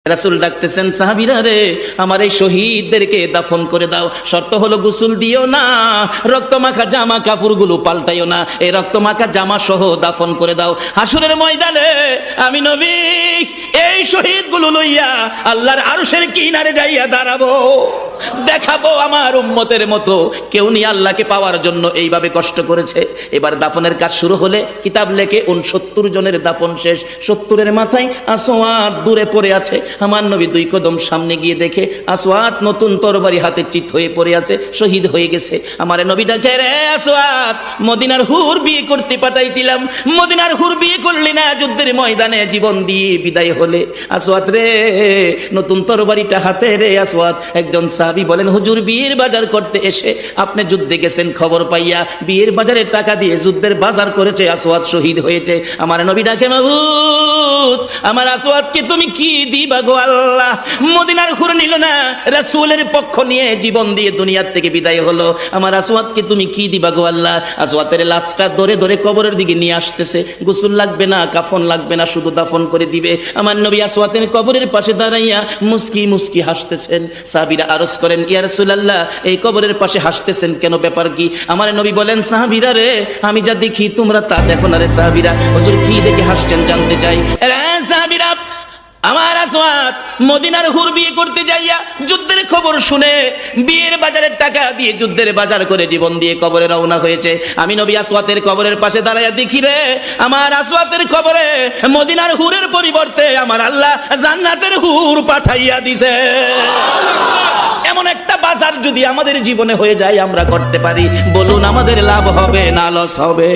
রাসূল ডাকতেছেন, সাহাবীরা রে, আমার এই শহীদদেরকে দাফন করে দাও। শর্ত হলো গোসল দিও না, রক্তমাখা জামা কাপড়গুলো পাল্টাইও না, এই রক্তমাখা জামা সহ দাফন করে দাও। হাসরের ময়দানে আমি নবী এই শহীদগুলো লইয়া আল্লাহর আরশের কিনারে যাইয়া দাঁড়াবো, দেখাবো আমার উম্মতের মতো কেউ নিয়ে আল্লাহকে পাওয়ার জন্য এইভাবে কষ্ট করেছে। এবার দাফনের কাজ শুরু হলে কিতাব লেখে 69 জনের দাফন শেষ। 70-এর মাথায় আসওয়াদ দূরে পড়ে আছে। আমার নবী 2 কদম সামনে গিয়ে দেখে আসওয়াদ নতুন তরবারি হাতে চিত হয়ে পড়ে আছে, শহীদ হয়ে গেছে। আমার নবী ডাকে, রে আসওয়াদ, মদিনার হুর বিয়ে করতে পাঠাইছিলাম, মদিনার হুর বিয়ে করলি না, যুদ্ধের ময়দানে জীবন দিয়ে বিদায় হলে। আসওয়াদ রে, নতুন তরবারিটা হাতে রে। আসওয়াদ একজন সাহাবী বলেন, হুজুর বিয়ের বাজার করতে এসে আপনি যুদ্ধে গেছেন, খবর পাইয়া বিয়ের বাজারে টাকা দিয়ে যুদ্ধের বাজার করেছে, আসওয়াদ শহীদ হয়েছে। আমার নবী ডাকে, মাবুদ আমার আসওয়াদকে তুমি কি দিবা গো আল্লাহ? মদিনার হুর নিল না, রাসূলের পক্ষ নিয়ে জীবন দিয়ে দুনিয়ার থেকে বিদায় হলো, আমার আসওয়াদকে তুমি কি দিবা গো আল্লাহ? আসওয়াদের লাশটা ধরে ধরে কবরের দিকে নিয়ে আসতেছে, গোসল লাগবে না, কাফন লাগবে না, শুধু দাফন করে দিবে। আমার নবী আসওয়াদের কবরের পাশে দাঁড়াইয়া মুস্কি মুস্কি হাসতেছেন। সাহাবীরা আরজ করেন, ইয়া রাসূলুল্লাহ, এই কবরের পাশে হাসতেছেন কেন, ব্যাপার কি? আমার নবী বলেন, সাহাবীরা রে, আমি যা দেখি তোমরা তা দেখো না রে। সাহাবীরা, হুজুর কি দেখে হাসছেন জানতে চাই। সাহাবীরা, আমার আসওয়াদ মদিনার হুর বিয়ে করতে যাইয়া যুদ্ধের খবর শুনে বিয়ের বাজারের টাকা দিয়ে যুদ্ধের বাজার করে জীবন দিয়ে কবরে রওনা হয়েছে। আমি নবী আসওয়াদের কবরের পাশে দাঁড়াইয়া দেখি রে, আমার আসওয়াদের কবরে মদিনার হুরের পরিবর্তে আমার আল্লাহ জান্নাতের হুর পাঠাইয়া দিছে। এমন একটা বাজার যদি আমাদের জীবনে হয়ে যায়, আমরা করতে পারি, বলুন আমাদের লাভ হবে না লস হবে?